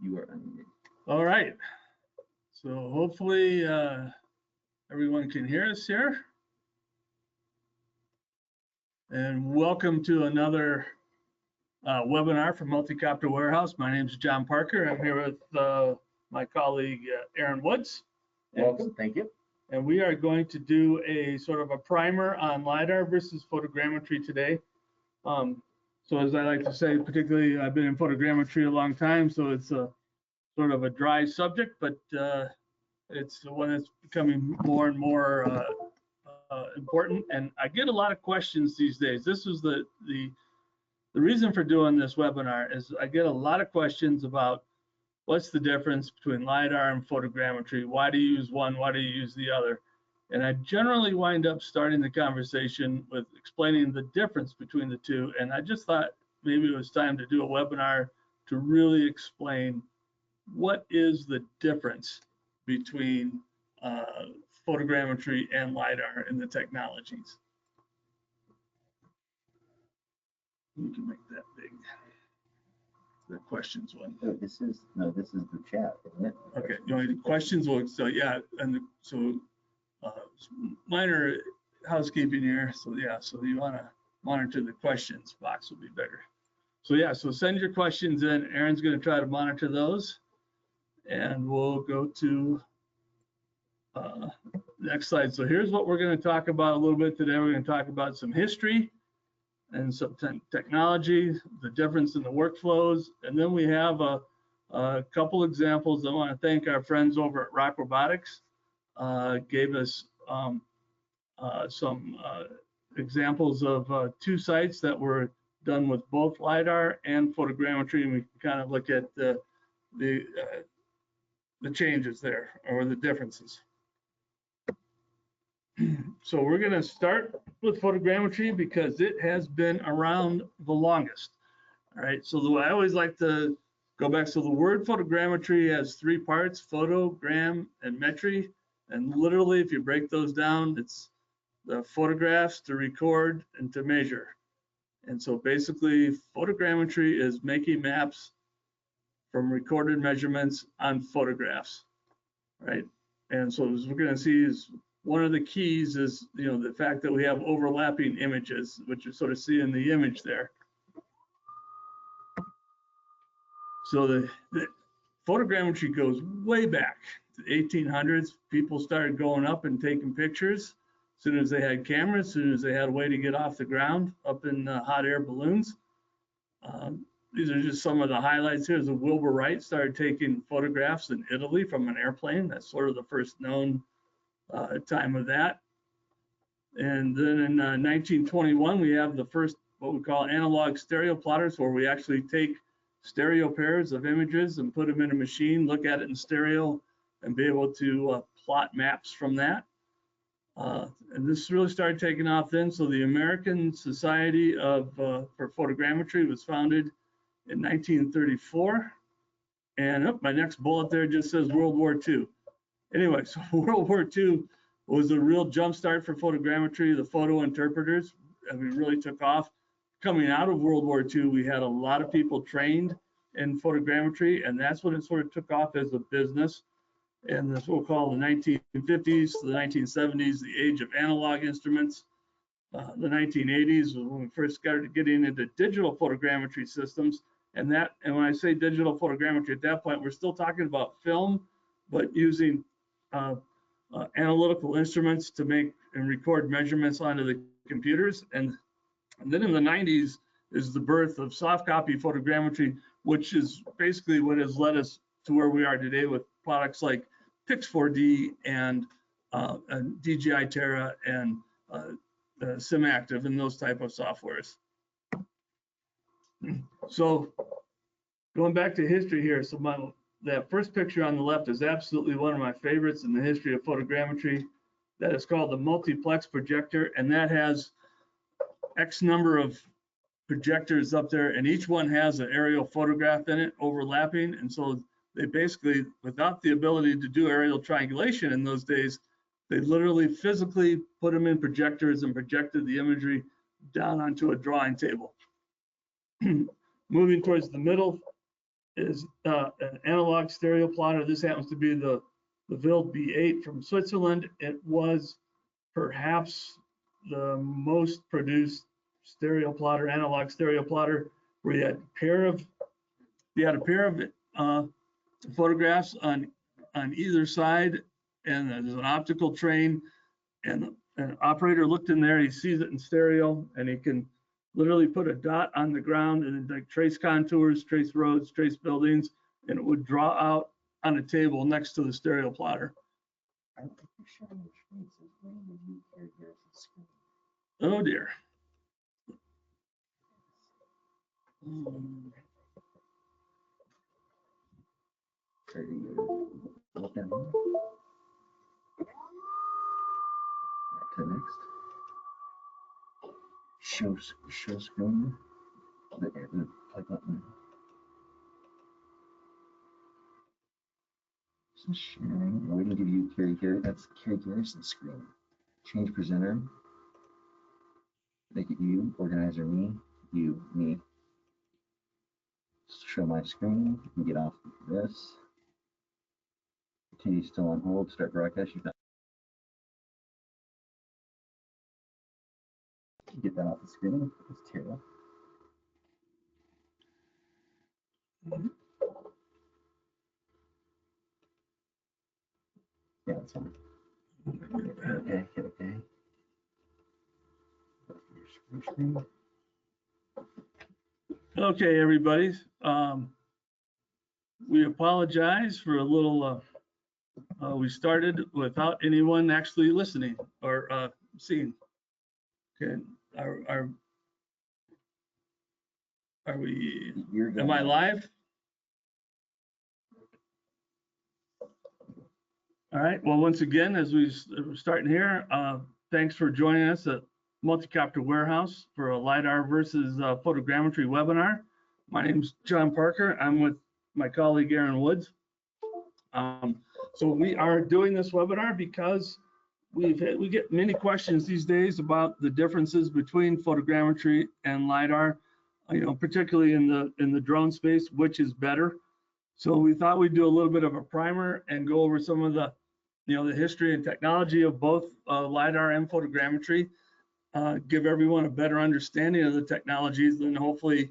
You are unmuted. All right. So hopefully everyone can hear us here. And welcome to another webinar from Multicopter Warehouse. My name is John Parker. I'm here with my colleague Aaron Woods. Welcome, thank you. And we are going to do a sort of a primer on Lidar versus photogrammetry today. So as I like to say, particularly I've been in photogrammetry a long time, so it's a sort of a dry subject, but it's one that's becoming more and more important. And I get a lot of questions these days. This is the reason for doing this webinar is I get a lot of questions about what's the difference between Lidar and photogrammetry? Why do you use one? Why do you use the other? And I generally wind up starting the conversation with explaining the difference between the two. And I just thought maybe it was time to do a webinar to really explain what is the difference between photogrammetry and Lidar in the technologies. You can make that big. The questions one. Oh, this is the chat, isn't it? Okay, you know, questions will, so yeah, and so minor housekeeping here. So yeah, so you want to monitor the questions box will be better. So yeah, so send your questions in. Aaron's going to try to monitor those, and we'll go to next slide. So here's what we're going to talk about a little bit today. We're going to talk about some history and some technology, the difference in the workflows, and then we have a couple examples. I want to thank our friends over at Rock Robotics. Gave us some examples of 2 sites that were done with both Lidar and photogrammetry, and we can kind of look at the changes there or the differences. So we're going to start with photogrammetry because it has been around the longest. All right, so I always like to go back. So the word photogrammetry has 3 parts: photo, gram, and metry. And literally, if you break those down, it's the photographs to record and to measure. And so basically, photogrammetry is making maps from recorded measurements on photographs, right? And so as we're going to see is one of the keys is, you know, the fact that we have overlapping images, which you sort of see in the image there. So the photogrammetry goes way back to the 1800s. People started going up and taking pictures as soon as they had cameras, as soon as they had a way to get off the ground up in hot air balloons. These are just some of the highlights here. So Wilbur Wright started taking photographs in Italy from an airplane. That's sort of the first known time of that. And then in 1921, we have the first what we call analog stereo plotters, where we actually take stereo pairs of images and put them in a machine, look at it in stereo, and be able to plot maps from that. And this really started taking off then. So the American Society for Photogrammetry was founded in 1934. And my next bullet there just says World War II. Anyway, so World War II was a real jumpstart for photogrammetry. The photo interpreters, I mean, really took off. Coming out of World War II, we had a lot of people trained in photogrammetry, and that's when it sort of took off as a business. And that's what we'll call the 1950s to the 1970s, the age of analog instruments. The 1980s was when we first started getting into digital photogrammetry systems. And when I say digital photogrammetry, at that point, we're still talking about film, but using analytical instruments to make and record measurements onto the computers. And then in the 90s is the birth of soft copy photogrammetry, which is basically what has led us to where we are today with products like Pix4D and DJI Terra and SimActive and those type of softwares. So going back to history here, so that first picture on the left is absolutely one of my favorites in the history of photogrammetry. That is called the multiplex projector, and that has X number of projectors up there, and each one has an aerial photograph in it overlapping. And so they basically, without the ability to do aerial triangulation in those days, they literally physically put them in projectors and projected the imagery down onto a drawing table. Moving towards the middle, is an analog stereo plotter. This happens to be the Wild B8 from Switzerland. It was perhaps the most produced stereo plotter, analog stereo plotter, where you had a pair of photographs on either side, and there's an optical train, and an operator looked in there, he sees it in stereo, and he can literally put a dot on the ground and like trace contours, trace roads, trace buildings, and it would draw out on a table next to the stereo plotter. I don't think you're showing your screen. So when did you hear the screen? Oh dear. Sorry, you look down here. Right to next. Show screen. The play button. So sharing. We didn't give you Carrie. That's Carrie Garrison's screen. Change presenter. Make it you. Organizer me. You. Me. Show my screen. You can get off this. Continue still on hold. Start broadcast. You can get that off the screen. It's terrible. Yeah, that's fine. Okay. Okay, everybody. We apologize for a little, we started without anyone actually listening or seeing. Okay, are we, am I live? All right, well, once again, as we're starting here, thanks for joining us at Multicopter Warehouse for a Lidar versus Photogrammetry webinar. My name's John Parker. I'm with my colleague Aaron Woods. So we are doing this webinar because we get many questions these days about the differences between photogrammetry and Lidar, particularly in the drone space, which is better. So we thought we'd do a little bit of a primer and go over some of the, the history and technology of both Lidar and photogrammetry, give everyone a better understanding of the technologies and hopefully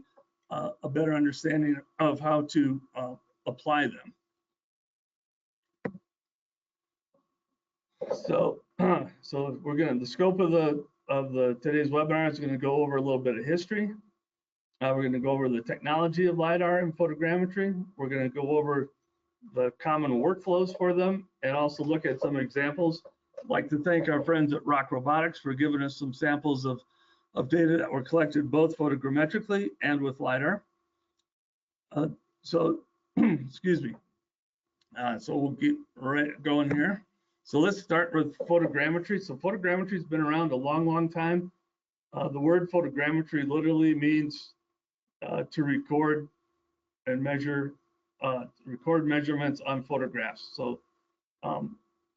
a better understanding of how to apply them. So the scope of today's webinar is going to go over a little bit of history. We're going to go over the technology of Lidar and photogrammetry. We're going to go over the common workflows for them and also look at some examples. I'd like to thank our friends at Rock Robotics for giving us some samples of data that were collected both photogrammetrically and with Lidar. Excuse me. So we'll get right going here. So let's start with photogrammetry. So photogrammetry has been around a long, long time. The word photogrammetry literally means to record and measure, record measurements on photographs. So,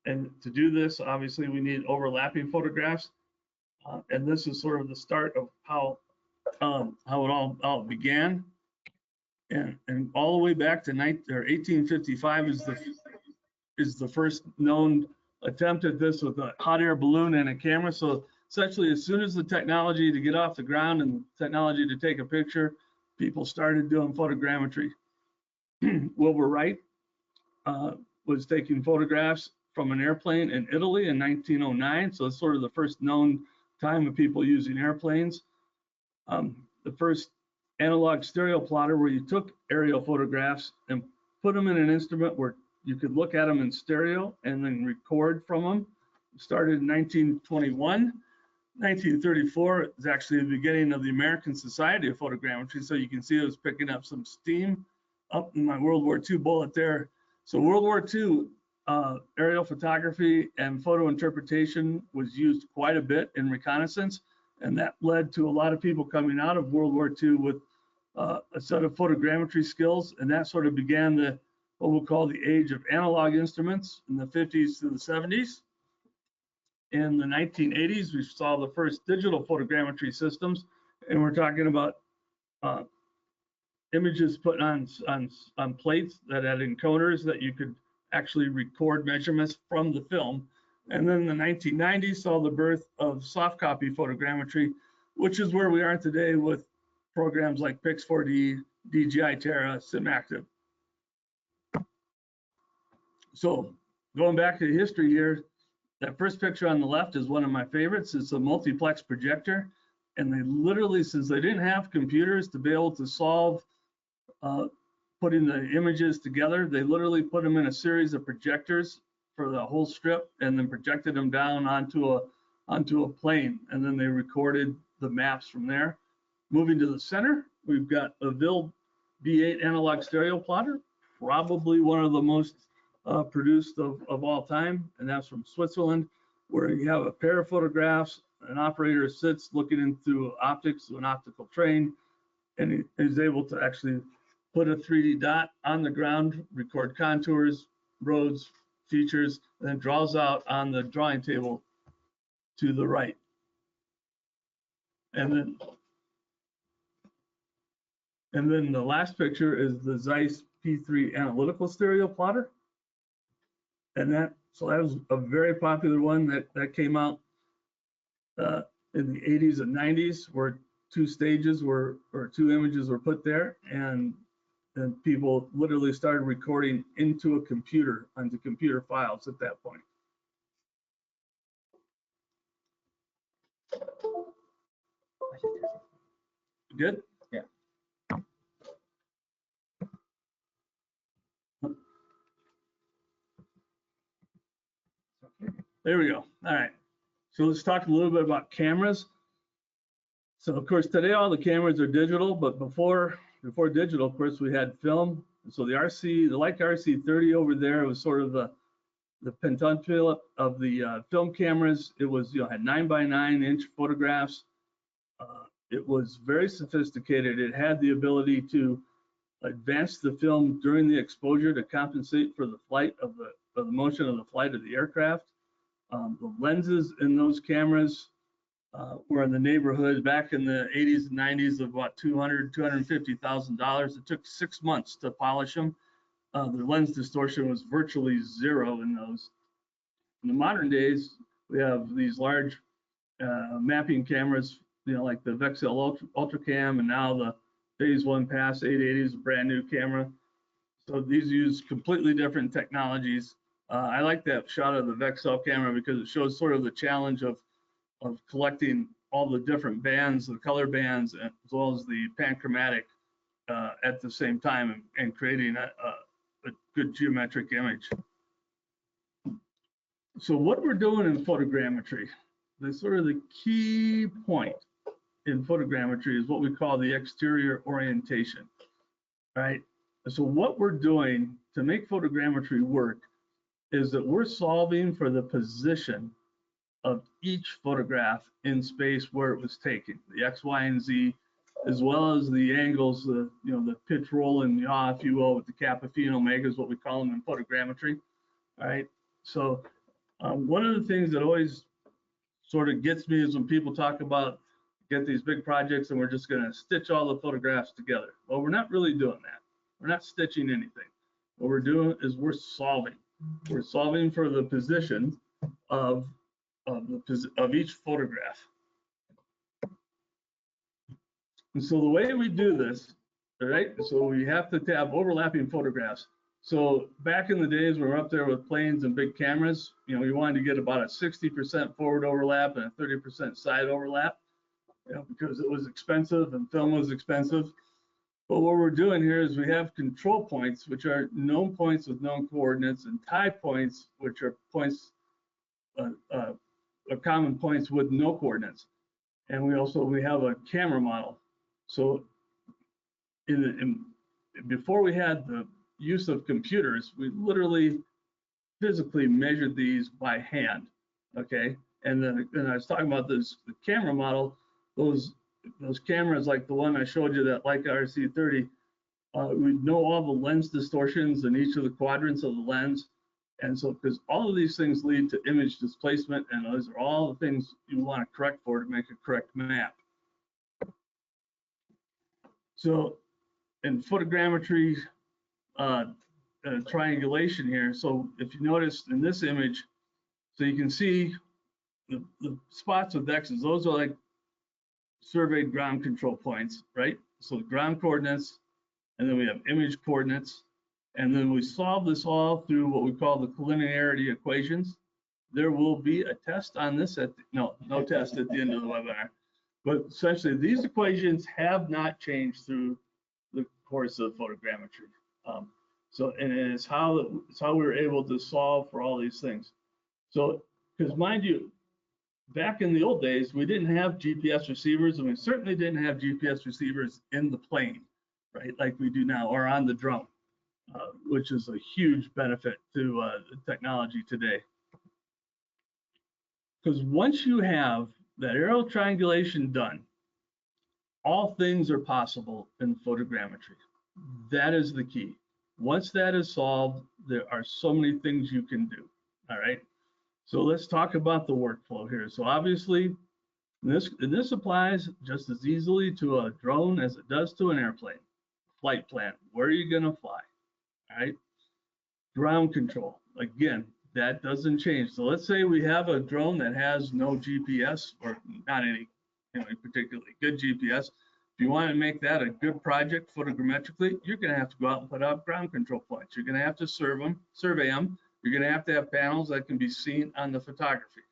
and to do this, obviously we need overlapping photographs. And this is sort of the start of how it all began. And all the way back to 1855 is the first known attempt at this with a hot air balloon and a camera. So essentially, as soon as the technology to get off the ground and technology to take a picture, people started doing photogrammetry. Wilbur Wright was taking photographs from an airplane in Italy in 1909. So it's sort of the first known time of people using airplanes. The first analog stereo plotter where you took aerial photographs and put them in an instrument where you could look at them in stereo and then record from them. It started in 1921. 1934 is actually the beginning of the American Society of Photogrammetry. So you can see it was picking up some steam up in my World War II bullet there. So World War II, aerial photography and photo interpretation was used quite a bit in reconnaissance. And that led to a lot of people coming out of World War II with a set of photogrammetry skills. And that sort of began what we'll call the age of analog instruments in the 50s to the 70s. In the 1980s, we saw the first digital photogrammetry systems, and we're talking about images put on plates that had encoders that you could actually record measurements from the film. And then the 1990s saw the birth of soft copy photogrammetry, which is where we are today with programs like Pix4D, DJI Terra, SimActive. So going back to history here, that first picture on the left is one of my favorites. It's a multiplex projector. And they literally, since they didn't have computers to be able to solve putting the images together, they literally put them in a series of projectors for the whole strip and then projected them down onto a plane. And then they recorded the maps from there. Moving to the center, we've got a Vil B8 analog stereo plotter, probably one of the most produced of all time, and that's from Switzerland, where you have a pair of photographs, an operator sits looking into optics to an optical train, and is able to actually put a 3D dot on the ground, record contours, roads, features, and then draws out on the drawing table to the right. And then the last picture is the Zeiss P3 analytical stereo plotter. And so that was a very popular one that came out in the 80s and 90s, where two stages or two images were put there, and people literally started recording into a computer, onto computer files at that point. Good? Yeah. There we go. All right. So let's talk a little bit about cameras. So of course today all the cameras are digital, but before digital, of course, we had film. So the Leica RC30 over there was sort of the pentateuch of the film cameras. It was, had 9x9 photographs. It was very sophisticated. It had the ability to advance the film during the exposure to compensate for the flight of the motion of the flight of the aircraft. The lenses in those cameras were in the neighborhood back in the 80s and 90s of about $250,000. It took 6 months to polish them. The lens distortion was virtually zero in those. In the modern days, we have these large mapping cameras, like the Vexel Ultracam, and now the Phase 1 Pass 880 is a brand new camera. So these use completely different technologies. I like that shot of the Vexel camera because it shows sort of the challenge of collecting all the different bands, the color bands, as well as the panchromatic at the same time, and creating a good geometric image. So what we're doing in photogrammetry, the sort of the key point in photogrammetry is what we call the exterior orientation, right? So what we're doing to make photogrammetry work is that we're solving for the position of each photograph in space where it was taken, the X, Y, and Z, as well as the angles, the pitch, roll, and yaw, if you will, with the kappa, phi, and omega is what we call them in photogrammetry. All right. So one of the things that always sort of gets me is when people talk about get these big projects and we're just going to stitch all the photographs together. Well, we're not really doing that. We're not stitching anything. What we're doing is we're solving. We're solving for the position of each photograph. And so the way we do this, all right, so we have to have overlapping photographs. So back in the days when we were up there with planes and big cameras, we wanted to get about a 60% forward overlap and a 30% side overlap, because it was expensive and film was expensive. But what we're doing here is we have control points, which are known points with known coordinates, and tie points, which are points, common points with no coordinates. And we have a camera model. So before we had the use of computers, we literally physically measured these by hand, okay? And then I was talking about the camera model, those cameras like the one I showed you, that Leica RC30, we know all the lens distortions in each of the quadrants of the lens. And so, because all of these things lead to image displacement, and those are all the things you want to correct for to make a correct map. So in photogrammetry triangulation here. So if you notice in this image, so you can see the spots with X's, those are like surveyed ground control points, right? So ground coordinates, and then we have image coordinates, and then we solve this all through what we call the collinearity equations. There will be a test on this no test at the end of the webinar, but essentially these equations have not changed through the course of photogrammetry. And it's how we were able to solve for all these things. So, because mind you, back in the old days, we didn't have GPS receivers, and we certainly didn't have GPS receivers in the plane, right, like we do now, or on the drone, which is a huge benefit to technology today. Because once you have that aerial triangulation done, all things are possible in photogrammetry. That is the key. Once that is solved, there are so many things you can do. All right. So let's talk about the workflow here. So obviously, this applies just as easily to a drone as it does to an airplane. Flight plan. Where are you going to fly? All right. Ground control. Again, that doesn't change. So let's say we have a drone that has no GPS, or not any, particularly good GPS. If you want to make that a good project photogrammetrically, you're going to have to go out and put out ground control points. You're going to have to survey them. You're going to have panels that can be seen on the photography.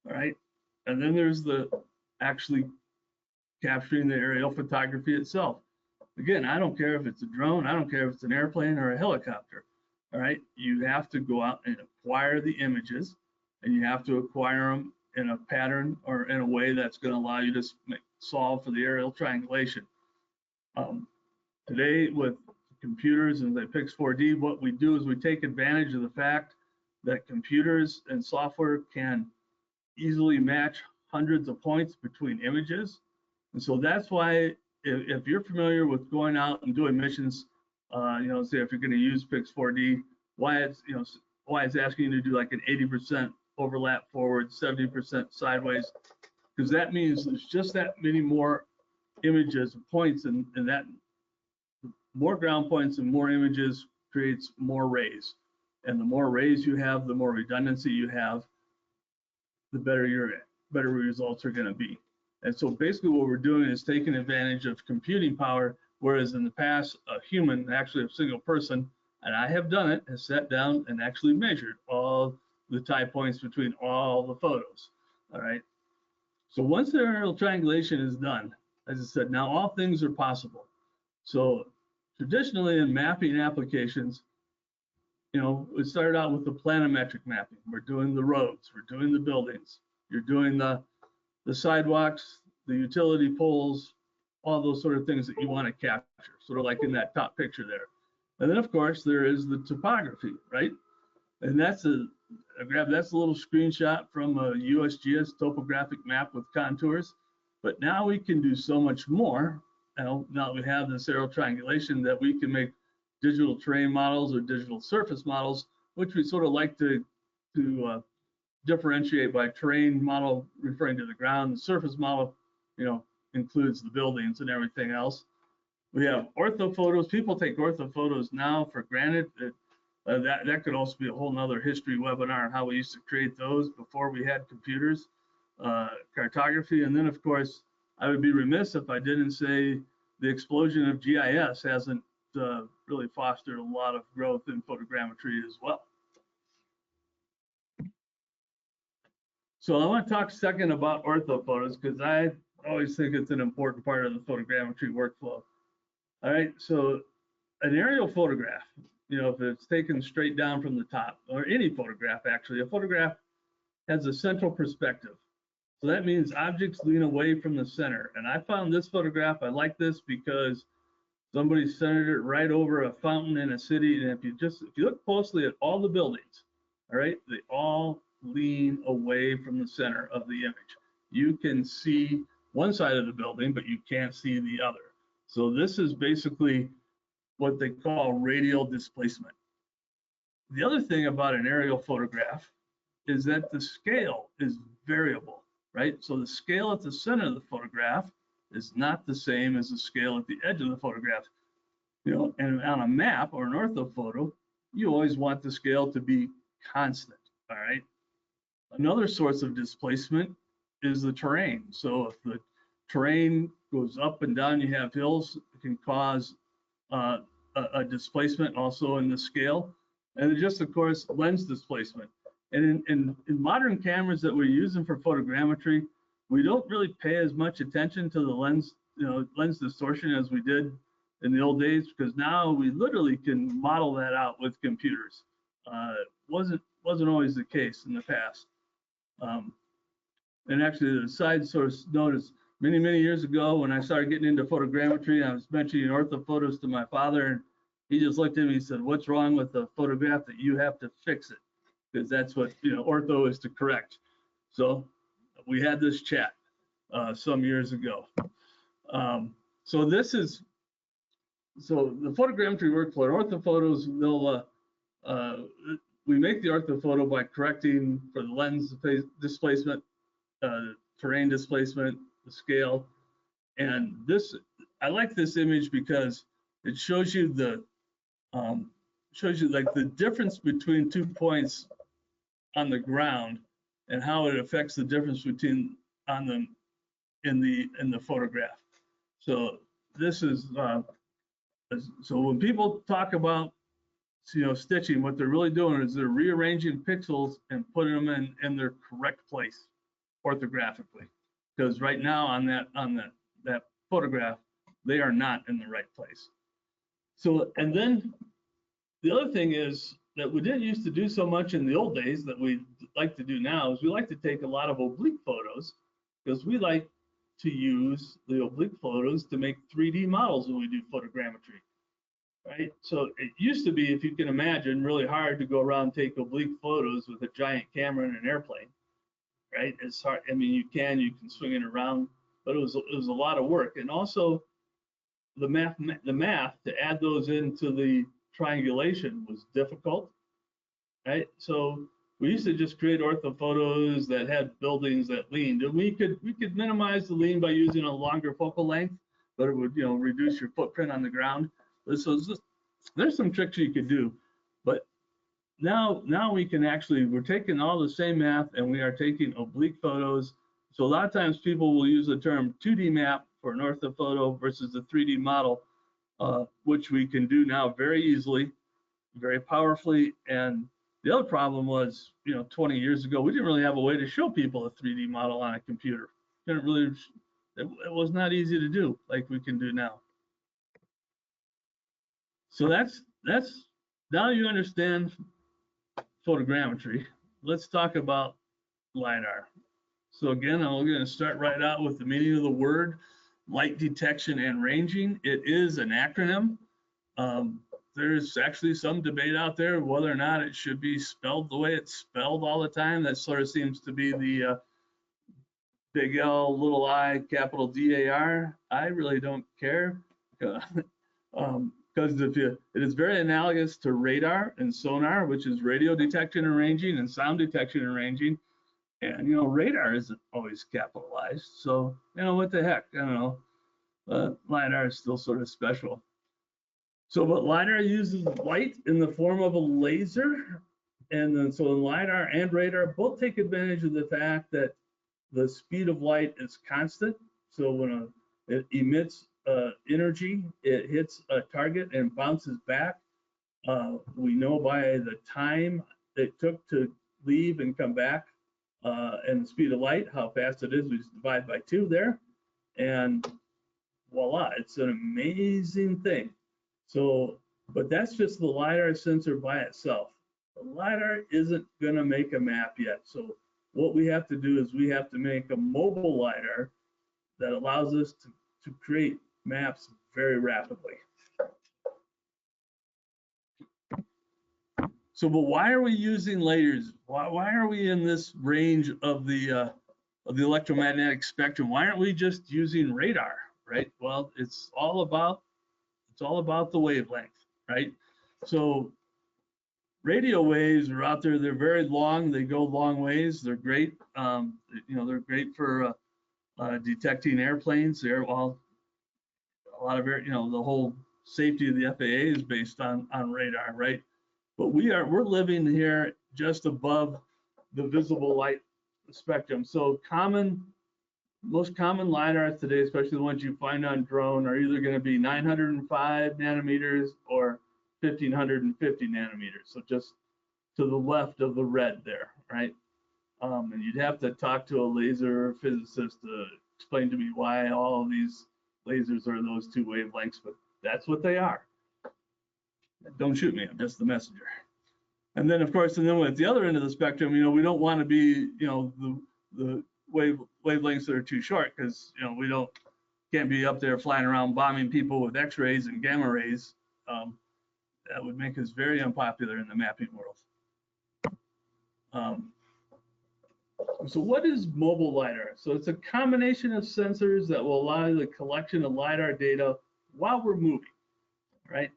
All right. And then there's the actually capturing the aerial photography itself. Again, I don't care if it's a drone, I don't care if it's an airplane or a helicopter. All right. You have to go out and acquire the images, and you have to acquire them in a pattern or in a way that's going to allow you to solve for the aerial triangulation. Today with computers and the Pix4D, what we do is we take advantage of the fact that computers and software can easily match hundreds of points between images. And so that's why if you're familiar with going out and doing missions, say if you're going to use Pix4D, why it's asking you to do like an 80% overlap forward, 70% sideways, because that means there's just that many more images, points, and that more ground points and more images creates more rays. And the more rays you have, the more redundancy you have, the better results are going to be. And so basically what we're doing is taking advantage of computing power, whereas in the past, a human, actually a single person, and I have done it, has sat down and actually measured all the tie points between all the photos. All right. So once the aerial triangulation is done, as I said, now all things are possible. So traditionally in mapping applications, we started out with the planimetric mapping. We're doing the roads, we're doing the buildings, you're doing the sidewalks, the utility poles, all those sort of things that you want to capture, sort of like in that top picture there. And then of course there is the topography, right? And that's a little screenshot from a USGS topographic map with contours. But now we can do so much more. Now that we have this aerial triangulation, that we can make digital terrain models or digital surface models, which we sort of like to differentiate by terrain model referring to the ground. The surface model, includes the buildings and everything else. We have ortho photos. People take ortho photos now for granted. That could also be a whole nother history webinar on how we used to create those before we had computers, cartography. And then of course, I would be remiss if I didn't say the explosion of GIS hasn't really fostered a lot of growth in photogrammetry as well. So I want to talk a second about ortho photos, because I always think it's an important part of the photogrammetry workflow. All right, so an aerial photograph, if it's taken straight down from the top, or any photograph actually, a photograph has a central perspective. So that means objects lean away from the center. And I found this photograph, I like this because somebody centered it right over a fountain in a city. And if you look closely at all the buildings, all right, they all lean away from the center of the image. You can see one side of the building, but you can't see the other. So this is basically what they call radial displacement. The other thing about an aerial photograph is that the scale is variable, right? So the scale at the center of the photograph is not the same as the scale at the edge of the photograph. You know, and on a map or an ortho photo, you always want the scale to be constant, all right? Another source of displacement is the terrain. So if the terrain goes up and down, you have hills, it can cause uh, a displacement also in the scale. And just, of course, lens displacement. And in modern cameras that we're using for photogrammetry, we don't really pay as much attention to the lens, you know, lens distortion as we did in the old days, because now we literally can model that out with computers. Wasn't always the case in the past. And actually, the side source notice, many years ago when I started getting into photogrammetry, I was mentioning ortho photos to my father, and he just looked at me and said, "What's wrong with the photograph that you have to fix it?" Because that's what, you know, ortho is to correct. So we had this chat some years ago. So this is, so the photogrammetry workflow, ortho photos, they'll, we make the ortho photo by correcting for the lens displacement, terrain displacement, the scale. And this, I like this image because it shows you the, like the difference between 2 points on the ground and how it affects the difference between on them in the photograph. So this is, so when people talk about, you know, stitching, what they're really doing is they're rearranging pixels and putting them in their correct place orthographically. Because right now on that photograph, they are not in the right place. So, and then the other thing is that we didn't used to do so much in the old days that we like to do now is we like to take a lot of oblique photos, because we like to use the oblique photos to make 3D models when we do photogrammetry, right? So it used to be, if you can imagine, really hard to go around and take oblique photos with a giant camera in an airplane, right? It's hard. I mean, you can swing it around, but it was a lot of work. And also the math to add those into the triangulation was difficult, right? So we used to just create ortho photos that had buildings that leaned, and we could minimize the lean by using a longer focal length, but it would, you know, reduce your footprint on the ground. So there's some tricks you could do, but now we can actually, we're taking all the same math and we are taking oblique photos. So a lot of times people will use the term 2D map for an ortho photo versus the 3D model, which we can do now very easily, very powerfully. And the other problem was, you know, 20 years ago, we didn't really have a way to show people a 3D model on a computer. Didn't really, it was not easy to do like we can do now. So that's now you understand photogrammetry. Let's talk about LiDAR. So again, I'm going to start right out with the meaning of the word, light detection and ranging. It is an acronym. There's actually some debate out there whether or not it should be spelled the way it's spelled all the time. That sort of seems to be the big L, little I, capital DAR. I really don't care. Because it is very analogous to radar and sonar, which is radio detection and ranging, and sound detection and ranging. And, you know, radar isn't always capitalized. So, you know, what the heck? I don't know. LiDAR is still sort of special. So, but LiDAR uses light in the form of a laser. And then, so LiDAR and radar both take advantage of the fact that the speed of light is constant. So when it emits energy, it hits a target and bounces back. We know by the time it took to leave and come back, and the speed of light, how fast it is. We just divide by 2 there, and voila, it's an amazing thing. So, but that's just the LiDAR sensor by itself. The LiDAR isn't going to make a map yet. So what we have to do is we have to make a mobile LiDAR that allows us to create maps very rapidly. So, but why are we using lasers? Why are we in this range of the electromagnetic spectrum? Why aren't we just using radar, right? Well, it's all about the wavelength, right? So radio waves are out there. They're very long. They go long ways. They're great. You know, they're great for detecting airplanes. They're, well, a lot of air, you know, the whole safety of the FAA is based on radar, right? But we're living here just above the visible light spectrum. So most common LiDARs today, especially the ones you find on drone, are either going to be 905 nanometers or 1550 nanometers. So just to the left of the red there, right? And you'd have to talk to a laser physicist to explain to me why all of these lasers are those two wavelengths, but that's what they are. Don't shoot me, I'm just the messenger. And then, of course, and then at the other end of the spectrum, we don't want to be, the wavelengths that are too short, because, we can't be up there flying around bombing people with X-rays and gamma rays. That would make us very unpopular in the mapping world. So what is mobile LiDAR? So it's a combination of sensors that will allow the collection of LiDAR data while we're moving, right?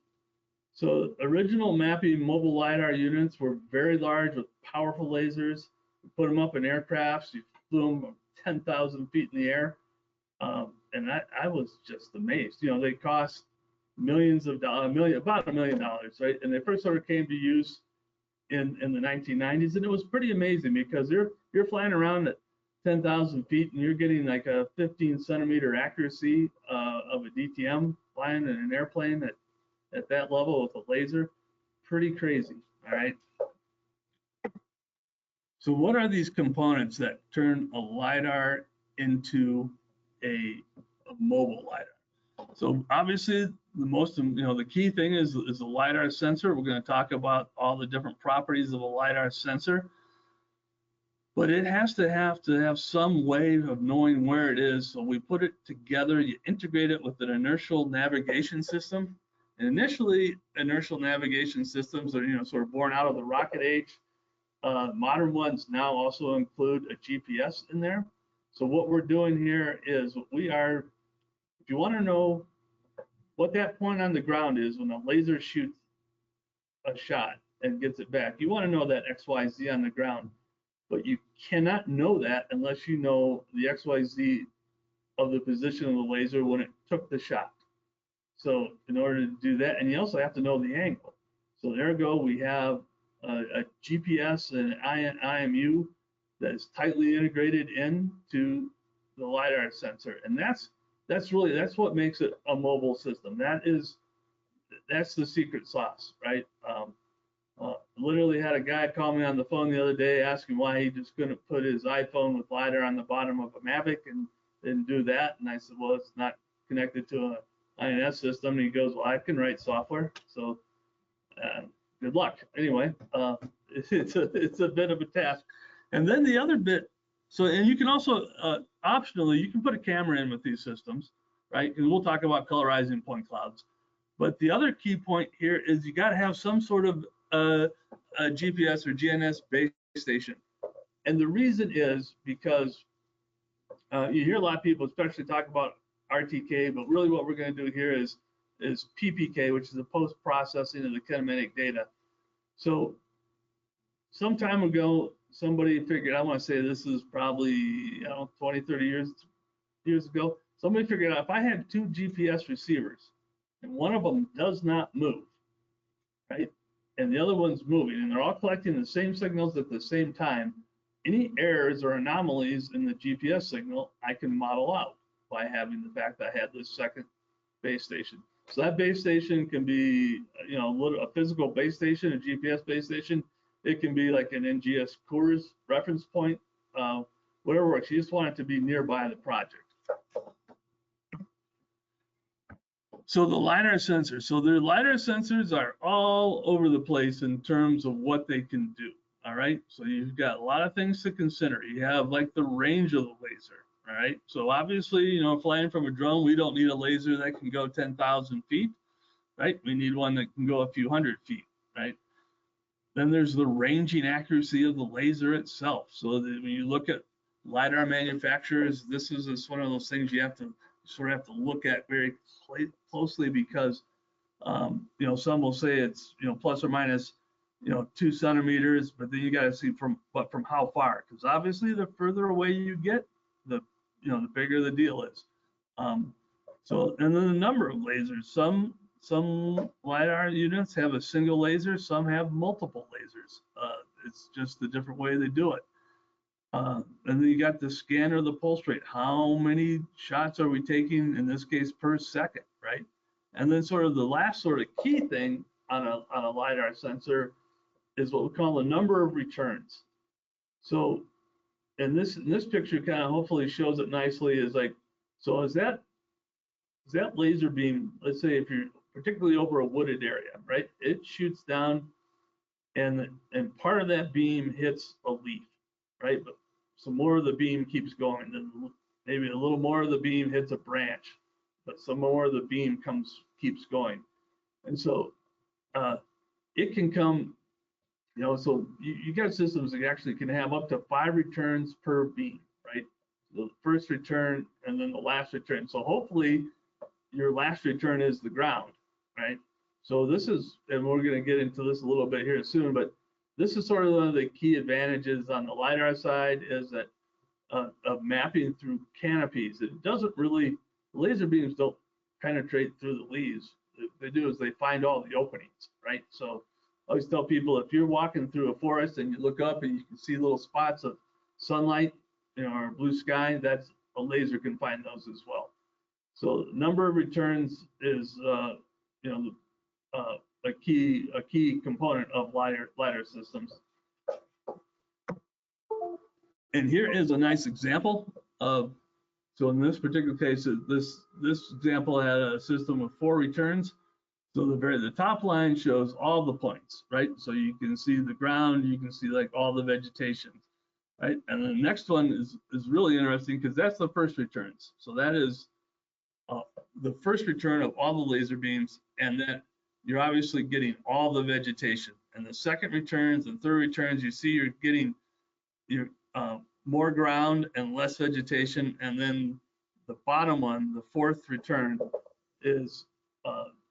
So original mapping mobile LiDAR units were very large with powerful lasers. You put them up in aircrafts, you flew them 10,000 feet in the air. And I was just amazed. They cost millions of dollars, about $1 million, right? And they first sort of came to use in the 1990s, and it was pretty amazing because you're flying around at 10,000 feet and you're getting like a 15 centimeter accuracy of a DTM flying in an airplane at that level with a laser. Pretty crazy, all right? So what are these components that turn a LiDAR into a mobile LiDAR? So obviously the key thing is the LiDAR sensor. We're going to talk about all the different properties of a LiDAR sensor, but it has to have some way of knowing where it is. So we put it together, you integrate it with an inertial navigation system. And initially, inertial navigation systems are sort of born out of the rocket age. Modern ones now also include a GPS in there. So what we're doing here is if you want to know what that point on the ground is when a laser shoots a shot and gets it back, you want to know that XYZ on the ground, but you cannot know that unless you know the XYZ of the position of the laser when it took the shot. So in order to do that, and you also have to know the angle. So ergo, we have a GPS and an IMU that is tightly integrated into the LiDAR sensor, and that's what makes it a mobile system. That's the secret sauce, right? Literally had a guy call me on the phone the other day asking why he just couldn't put his iPhone with LiDAR on the bottom of a Mavic and didn't do that. And I said, well, it's not connected to an INS system. And he goes, well, I can write software, so good luck. Anyway, it's a bit of a task. And then the other bit, and you can also optionally, you can put a camera in with these systems, right? And we'll talk about colorizing point clouds. But the other key point here is you got to have some sort of a GPS or GNSS base station. And the reason is because you hear a lot of people, especially talk about RTK, but really what we're going to do here is PPK, which is the post-processing of the kinematic data. So some time ago, somebody figured, I want to say this is probably 20, 30 years ago, somebody figured out if I had two GPS receivers and one of them does not move, right, and the other one's moving, and they're all collecting the same signals at the same time, any errors or anomalies in the GPS signal I can model out by having the fact that I had this second base station. So that base station can be a physical base station, a GPS base station. It can be like an NGS CORS reference point, whatever works. You just want it to be nearby the project. So the LiDAR sensors. So the LiDAR sensors are all over the place in terms of what they can do. All right. So you've got a lot of things to consider. You have like the range of the laser. All right. So obviously, flying from a drone, we don't need a laser that can go 10,000 feet, right? We need one that can go a few hundred feet, right? Then there's the ranging accuracy of the laser itself. So that when you look at LiDAR manufacturers, this is one of those things you sort of have to look at very closely because, some will say it's, plus or minus, 2 centimeters, but then you got to see from how far, because obviously the further away you get, the bigger the deal is. And then the number of lasers. Some some LiDAR units have a single laser, some have multiple lasers. It's just the different way they do it. And then you got the scanner, the pulse rate. How many shots are we taking, in this case, per second, right? And then sort of the last sort of key thing on a LiDAR sensor is what we call the number of returns. So, and this picture kind of hopefully shows it nicely, is like, so is that laser beam, let's say if you're particularly over a wooded area, right? It shoots down and part of that beam hits a leaf, right? But some more of the beam keeps going, then maybe a little more of the beam hits a branch, but some more of the beam keeps going. And so it can come, you know, so you got systems that actually can have up to 5 returns per beam, right? The first return and then the last return. So hopefully your last return is the ground, right? So this is, and we're going to get into this a little bit here soon, but this is sort of one of the key advantages on the LiDAR side, is that of mapping through canopies. It doesn't really, laser beams don't penetrate through the leaves. What they do is they find all the openings, right? So I always tell people, if you're walking through a forest and you look up and you can see little spots of sunlight, you know, or blue sky, that's a laser can find those as well. So number of returns is, you know, a key component of LiDAR systems. And here is a nice example of, so in this particular case, this example had a system of 4 returns. So the top line shows all the points, right? So you can see the ground, you can see like all the vegetation, right? And the next one is really interesting because that's the first returns. So that is the first return of all the laser beams, and that you're obviously getting all the vegetation. And the second returns and third returns, you see you're getting more ground and less vegetation. And then the bottom one, the fourth return, is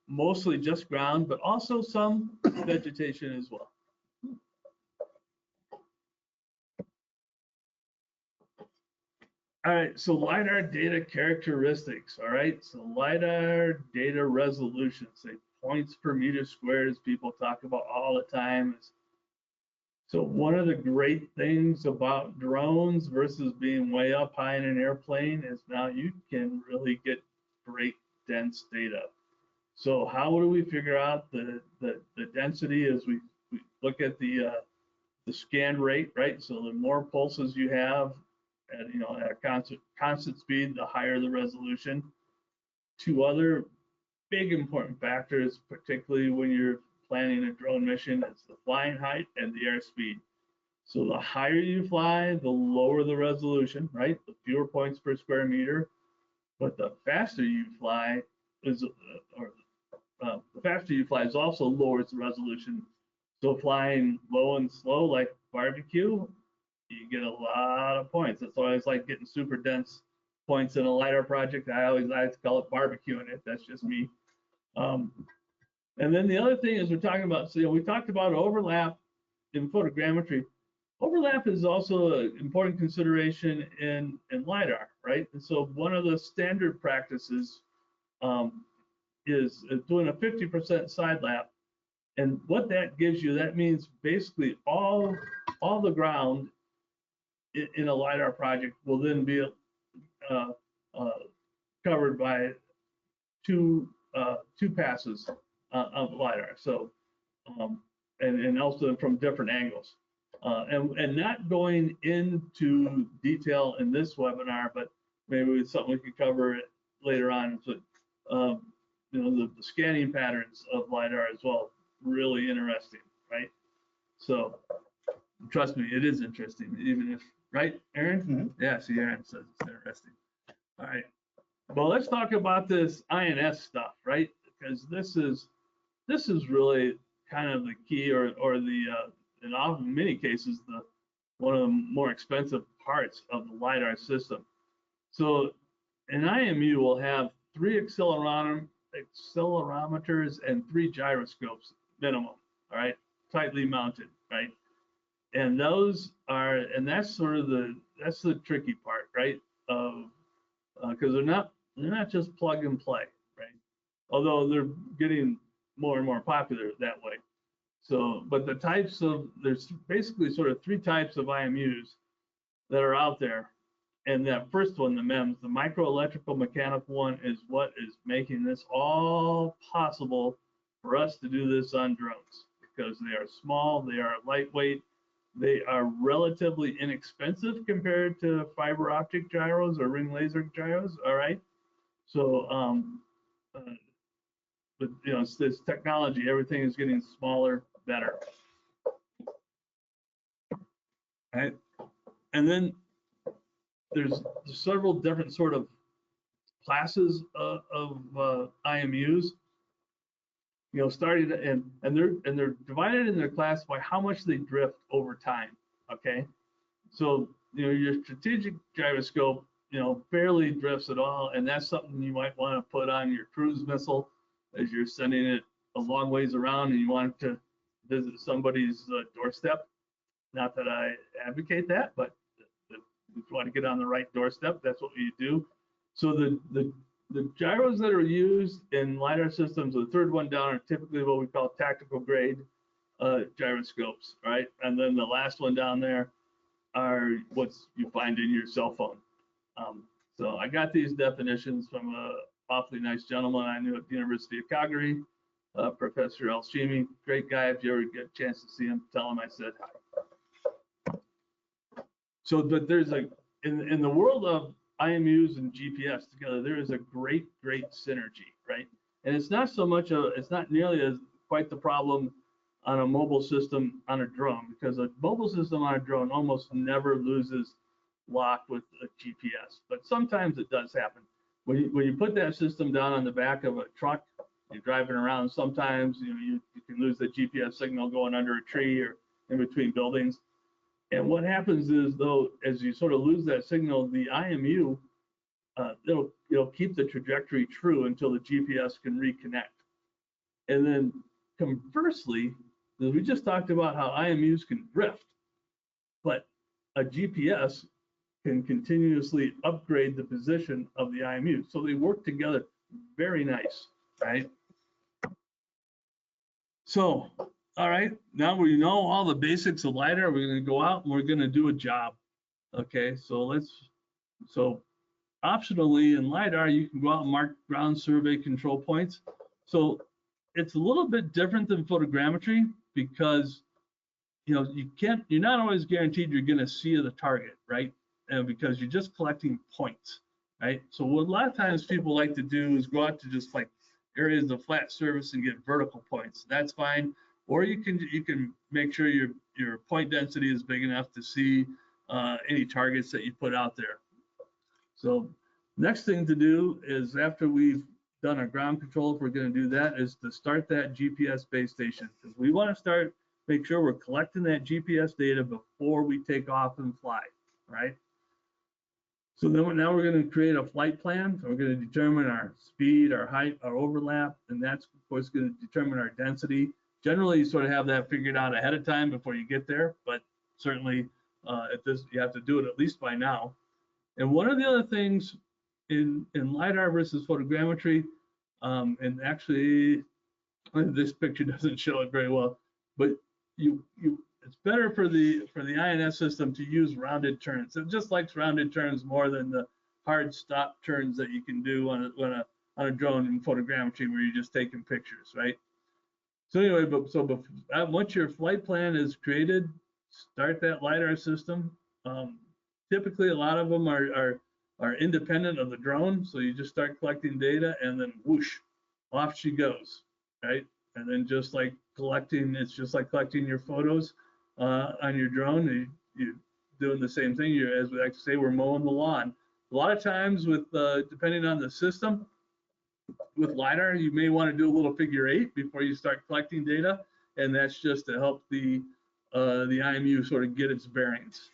mostly just ground, but also some vegetation as well. All right, so LiDAR data characteristics. All right, so LiDAR data resolution, say points per meter squared, as people talk about all the time. So one of the great things about drones versus being way up high in an airplane is now you can really get great dense data. So how do we figure out the density? As we look at the scan rate, right? So the more pulses you have at, you know, at a constant speed, the higher the resolution. 2 other big important factors, particularly when you're planning a drone mission, is the flying height and the airspeed. So the higher you fly, the lower the resolution, right? The fewer points per square meter. But the faster you fly is, the faster you fly is also lowers the resolution. So flying low and slow like barbecue, you get a lot of points. That's why I always like getting super dense points in a LiDAR project. I always like to call it barbecuing it. That's just me. And then the other thing is we're talking about, so, you know, we talked about overlap in photogrammetry. Overlap is also an important consideration in LiDAR, right? And so one of the standard practices is doing a 50% side lap. And what that gives you, that means basically all the ground in a LiDAR project will then be covered by two passes of LiDAR. So, and also from different angles. And not going into detail in this webinar, but maybe it's something we could cover later on. So, you know, the scanning patterns of LiDAR as well, really interesting, right? So, trust me, it is interesting, even if, right, Aaron? Mm-hmm. Yeah, see, Aaron says it's interesting. All right. Well, let's talk about this INS stuff, right? Because this is really kind of the key, or the in often many cases one of the more expensive parts of the LiDAR system. So an IMU will have 3 accelerometers and 3 gyroscopes minimum, all right, tightly mounted, right? And those are, and that's sort of that's the tricky part, right? Of because they're not just plug and play, right? although they're getting more and more popular that way. So, but the types of, there's basically sort of three types of IMUs that are out there. And that first one, the MEMS, the micro electrical mechanical one, is what is making this all possible for us to do this on drones, because they are small, they are lightweight, they are relatively inexpensive compared to fiber optic gyros or ring laser gyros. All right. So, but you know, it's this technology, everything is getting smaller, better. Right. And then there's several different sort of classes of IMUs. You know, starting and they're divided in their class by how much they drift over time. Okay, so you know your strategic gyroscope, you know, barely drifts at all, and that's something you might want to put on your cruise missile as you're sending it a long ways around and you want to visit somebody's doorstep. Not that I advocate that, but if you want to get on the right doorstep, that's what you do. So the gyros that are used in LiDAR systems, the third one down, are typically what we call tactical grade gyroscopes, right? And then the last one down there are what you find in your cell phone. So I got these definitions from a awfully nice gentleman I knew at the University of Calgary, Professor Alshimi, great guy. If you ever get a chance to see him, tell him I said hi. So, but there's in the world of IMUs and GPS together, there is a great synergy, right? And it's not so much it's not nearly as quite the problem on a mobile system on a drone, because a mobile system on a drone almost never loses lock with a GPS, but sometimes it does happen. When you put that system down on the back of a truck, you're driving around, sometimes you can lose the GPS signal going under a tree or in between buildings. And what happens is, though, as you sort of lose that signal, the IMU, it'll keep the trajectory true until the GPS can reconnect. And then conversely, we just talked about how IMUs can drift, but a GPS can continuously upgrade the position of the IMU. So they work together very nice, right? So, all right, now we know all the basics of LiDAR. We're going to go out and we're going to do a job. Okay, so optionally in LiDAR, you can go out and mark ground survey control points. So it's a little bit different than photogrammetry, because you're not always guaranteed you're going to see the target, right? Because you're just collecting points, right? So what a lot of times people like to do is go out to just like areas of flat surface and get vertical points. That's fine. Or you can make sure your point density is big enough to see any targets that you put out there. So next thing to do is, after we've done our ground control, if we're going to do that, is to start that GPS base station, because we want to make sure we're collecting that GPS data before we take off and fly, right? So then now we're going to create a flight plan. So we're going to determine our speed, our height, our overlap, and that's of course going to determine our density. Generally, you sort of have that figured out ahead of time before you get there, but certainly you have to do it at least by now. And one of the other things in LiDAR versus photogrammetry, and actually this picture doesn't show it very well, but it's better for the INS system to use rounded turns. It just likes rounded turns more than the hard stop turns that you can do on a drone in photogrammetry, where you're just taking pictures, right? So anyway, once your flight plan is created, start that LiDAR system. Typically, a lot of them are independent of the drone, so you just start collecting data, and then whoosh, off she goes, right? And then just like it's just like collecting your photos on your drone. You're doing the same thing. As we like to say, we're mowing the lawn. A lot of times, with depending on the system, with LiDAR, you may want to do a little figure 8 before you start collecting data, and that's just to help the IMU sort of get its bearings.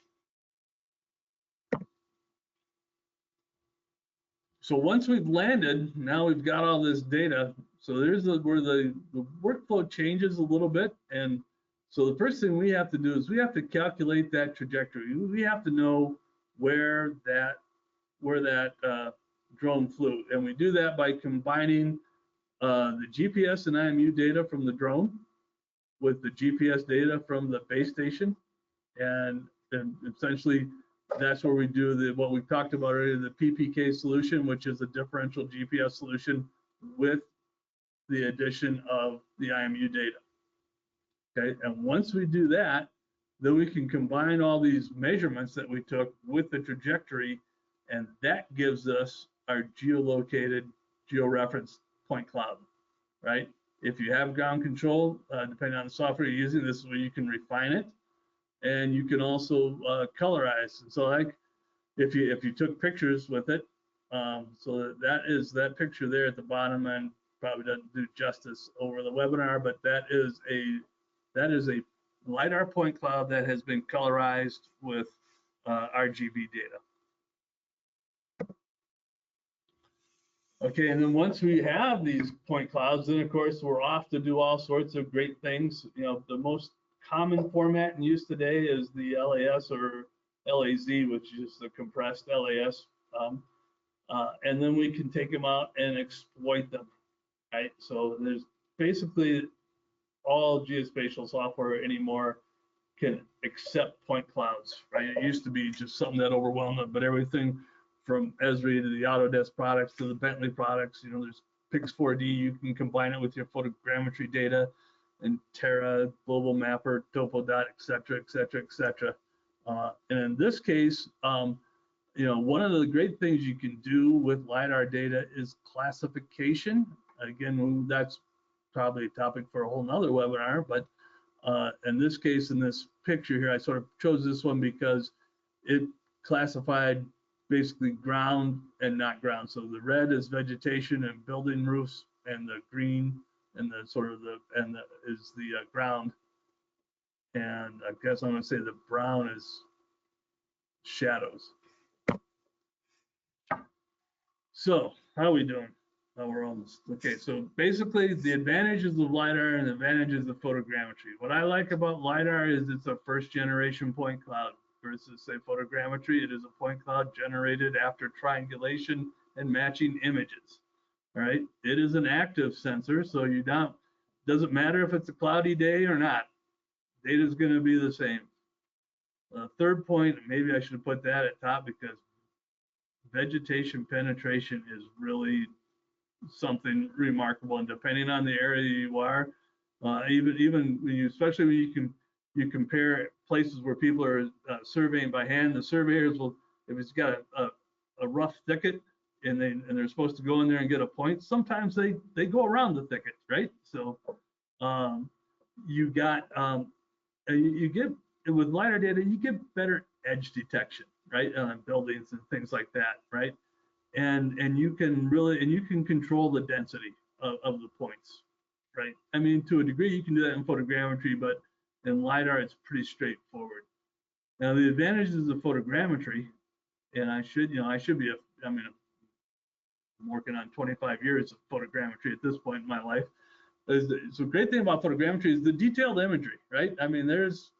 So once we've landed, now we've got all this data. So there's where the workflow changes a little bit. And so the first thing we have to do is we have to calculate that trajectory. We have to know where that drone flew, and we do that by combining the GPS and IMU data from the drone with the GPS data from the base station. And essentially, that's where we do what we talked about earlier, the PPK solution, which is a differential GPS solution with the addition of the IMU data. Okay, and once we do that, then we can combine all these measurements that we took with the trajectory, and that gives us our geolocated, georeferenced point cloud, right? If you have ground control, depending on the software you're using, this is where you can refine it, and you can also colorize. And so, like, if you took pictures with it, so that is that picture there at the bottom, and probably doesn't do justice over the webinar, but that is a LiDAR point cloud that has been colorized with RGB data. Okay, and then once we have these point clouds, then of course we're off to do all sorts of great things. You know, the most common format in use today is the LAS or LAZ, which is the compressed LAS. And then we can take them out and exploit them, right? So there's basically all geospatial software anymore can accept point clouds, right? It used to be just something that overwhelmed it, but everything from Esri to the Autodesk products to the Bentley products, you know, there's Pix4D, you can combine it with your photogrammetry data, and Terra, Global Mapper, Topodot, et cetera, et cetera, et cetera. And in this case, you know, one of the great things you can do with LiDAR data is classification. Again, that's probably a topic for a whole nother webinar, but in this case, in this picture here, I sort of chose this one because it classified basically ground and not ground. So the red is vegetation and building roofs, and the green and the sort of is the ground. And I guess I'm gonna say the brown is shadows. So how are we doing? Oh, we're almost, okay, so basically the advantages of LiDAR and the advantages of photogrammetry. What I like about LiDAR is it's a first generation point cloud versus say photogrammetry. It is a point cloud generated after triangulation and matching images, all right? It is an active sensor, so you don't, doesn't matter if it's a cloudy day or not, data is gonna be the same. Third point, maybe I should have put that at top because vegetation penetration is really something remarkable, and depending on the area you are, even when you, especially when you compare places where people are surveying by hand, the surveyors will, if it's got a rough thicket and they're supposed to go in there and get a point, sometimes they go around the thicket, right? So you got you get with LiDAR data, you get better edge detection, right, on buildings and things like that, right? And you can really, and you can control the density of the points, right? I mean, to a degree, you can do that in photogrammetry, but in LiDAR, it's pretty straightforward. Now, the advantages of photogrammetry, and I should be, I mean, I'm working on 25 years of photogrammetry at this point in my life. So the great thing about photogrammetry is the detailed imagery, right? I mean, that's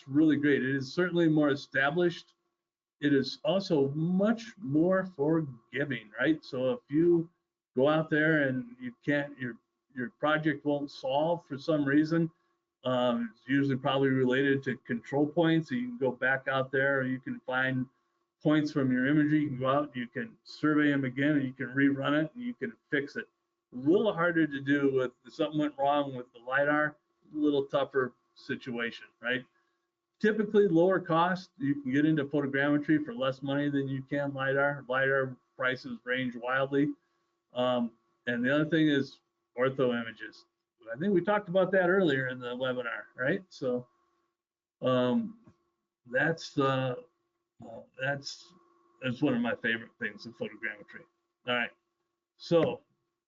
really great. It is certainly more established. It is also much more forgiving, right? So if you go out there and you can't, your project won't solve for some reason, it's usually probably related to control points. So you can go back out there, or you can find points from your imagery. You can go out, you can survey them again, and you can rerun it, and you can fix it. A little harder to do with if something went wrong with the LiDAR, a little tougher situation, right? Typically lower cost, you can get into photogrammetry for less money than you can LiDAR. LiDAR prices range wildly. And the other thing is ortho images. I think we talked about that earlier in the webinar, right? So that's one of my favorite things in photogrammetry. All right, so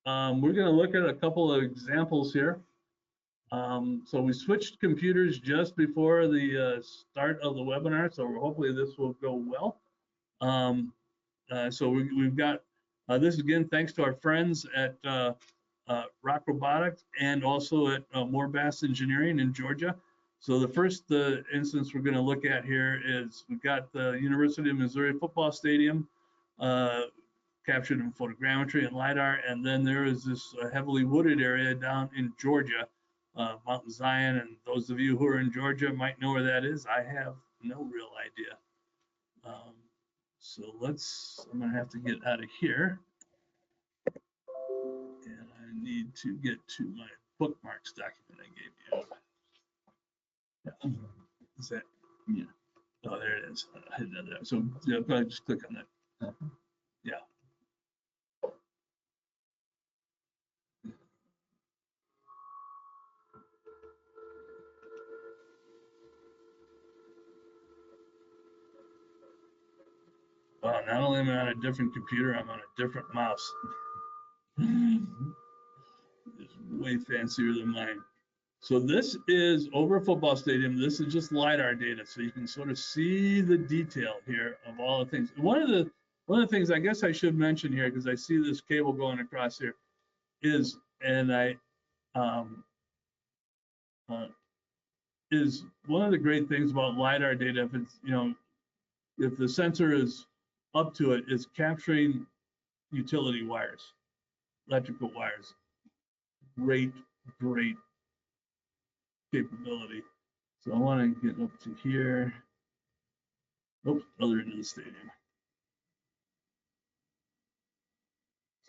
we're gonna look at a couple of examples here. So we switched computers just before the start of the webinar, so hopefully this will go well. So we've got this again, thanks to our friends at Rock Robotics and also at Moorbass Engineering in Georgia. So the first instance we're going to look at here is we've got the University of Missouri football stadium captured in photogrammetry and Lidar. And then there is this heavily wooded area down in Georgia, Mount Zion. And those of you who are in Georgia might know where that is. I have no real idea. So I'm gonna have to get out of here. And I need to get to my bookmarks document I gave you. Yeah. Is that, yeah. Oh, there it is. I hit that there. So yeah, probably just click on that. Yeah. Well, not only am I on a different computer, I'm on a different mouse. It's way fancier than mine. So this is over a football stadium. This is just LiDAR data, so you can sort of see the detail here of all the things. One of the things I guess I should mention here, because I see this cable going across here, is is one of the great things about LiDAR data. If it's if the sensor is up to it, is capturing utility wires, electrical wires. Great capability. So I want to get up to here. Oops, other end of the stadium.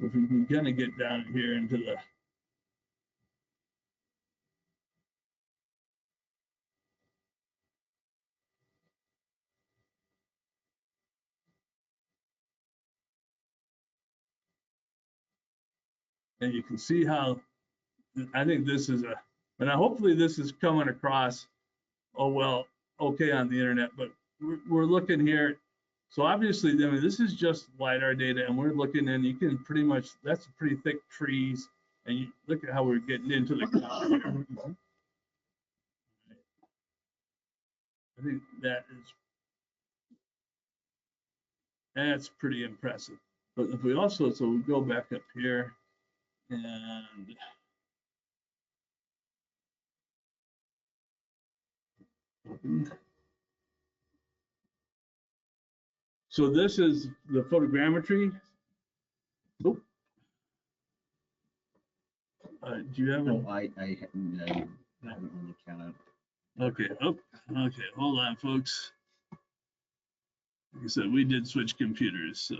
So if we can kind of get down here into the and you can see how I think this is and hopefully this is coming across okay on the internet, but we're looking here. So obviously, I mean, this is just LiDAR data, and we're looking and you can pretty much, that's pretty thick trees, and you look at how we're getting into the ground here. I think that's pretty impressive. But if we also, so we go back up here and open. So this is the photogrammetry. Oh. Do you have no, I haven't really counted. Okay. Oh, okay. Hold on, folks. Like I said, we did switch computers, so.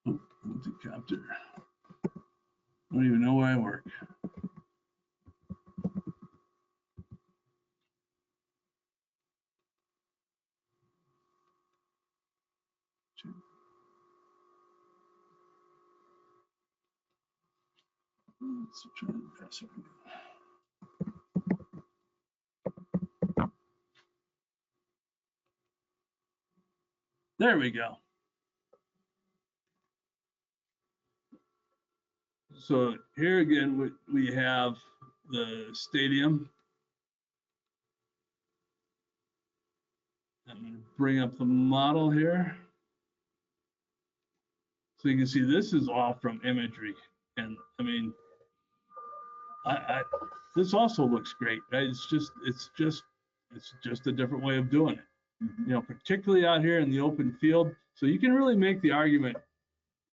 Oh, Multicopter. I don't even know where I work. Let's try the password. There we go. So here again, we have the stadium. I'm going to bring up the model here. So you can see this is all from imagery. And I mean, this also looks great, right? It's just a different way of doing it. Particularly out here in the open field. So you can really make the argument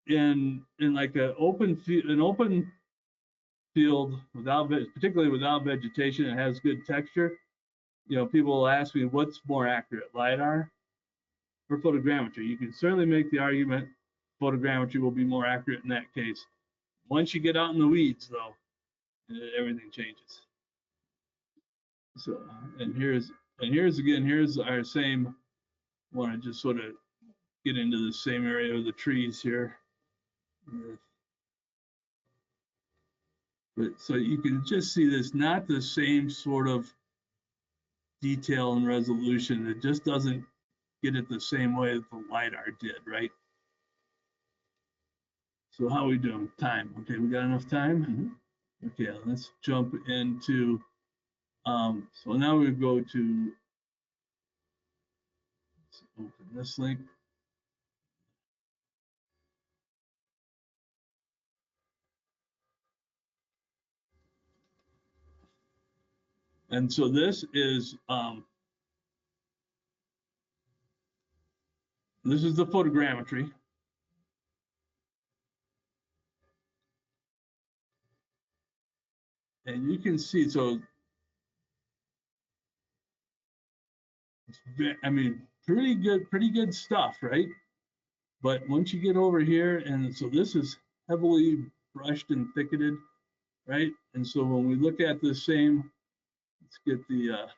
in like an open field particularly without vegetation, it has good texture. People will ask me what's more accurate, LiDAR or photogrammetry. You can certainly make the argument photogrammetry will be more accurate in that case. Once you get out in the weeds, though, everything changes. So, and here's our same. Want to just sort of get into the same area of the trees here. But so you can just see this, not the same sort of detail and resolution. It just doesn't get it the same way that the LiDAR did, right? So how are we doing? Time. Okay, we got enough time? Okay, let's jump into, so now we go to, let's open this link. And so this is the photogrammetry. And you can see, so I mean, pretty good stuff, right? But once you get over here, and so this is heavily brushed and thicketed, right? And so when we look at the same, let's get the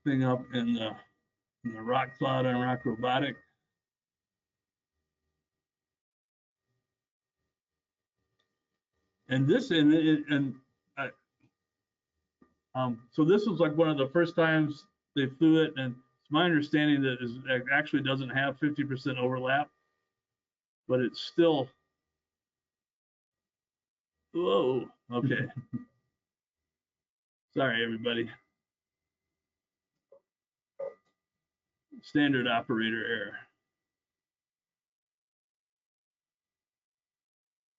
thing up in the rock cloud on Rock Robotic. And this, so this was like one of the first times they flew it, and it's my understanding that it actually doesn't have 50% overlap, but it's still, whoa, okay. Sorry, everybody. Standard operator error.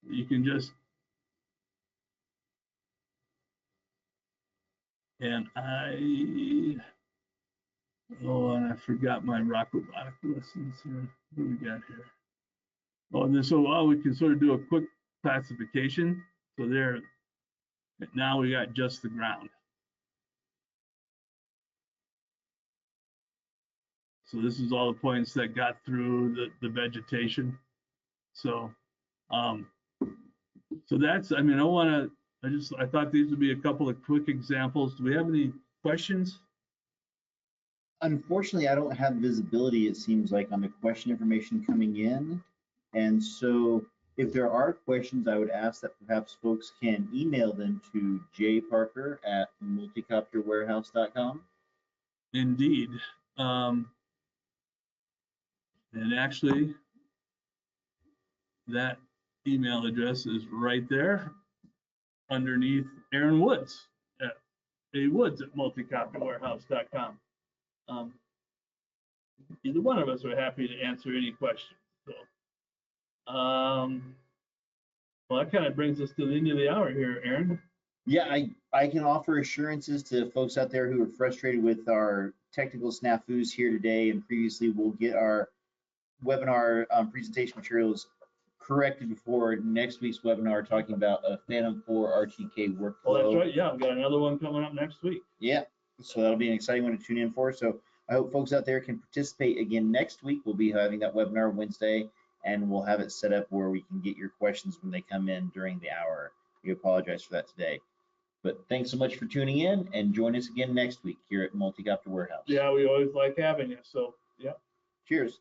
You can just, and and I forgot my rock robotic lessons here. What do we got here? Oh, and so we can sort of do a quick classification. So there, now we got just the ground. So this is all the points that got through the vegetation. So, so that's, I mean, I thought these would be a couple of quick examples. Do we have any questions? Unfortunately, I don't have visibility, it seems like, on the question information coming in. And so if there are questions, I would ask that perhaps folks can email them to jparker@multicopterwarehouse.com. Indeed. And actually, that email address is right there underneath Aaron Woods at multicopterwarehouse.com. Either one of us are happy to answer any questions. So, well, that kind of brings us to the end of the hour here, Aaron. Yeah, I can offer assurances to folks out there who are frustrated with our technical snafus here today and previously. We'll get our webinar presentation materials corrected before next week's webinar, talking about a Phantom 4 RTK workflow. Oh, that's right. Yeah, we've got another one coming up next week. Yeah, so that'll be an exciting one to tune in for. So I hope folks out there can participate again next week. We'll be having that webinar Wednesday, and we'll have it set up where we can get your questions when they come in during the hour. We apologize for that today. But thanks so much for tuning in, and join us again next week here at Multicopter Warehouse. Yeah, we always like having you. So, yeah. Cheers.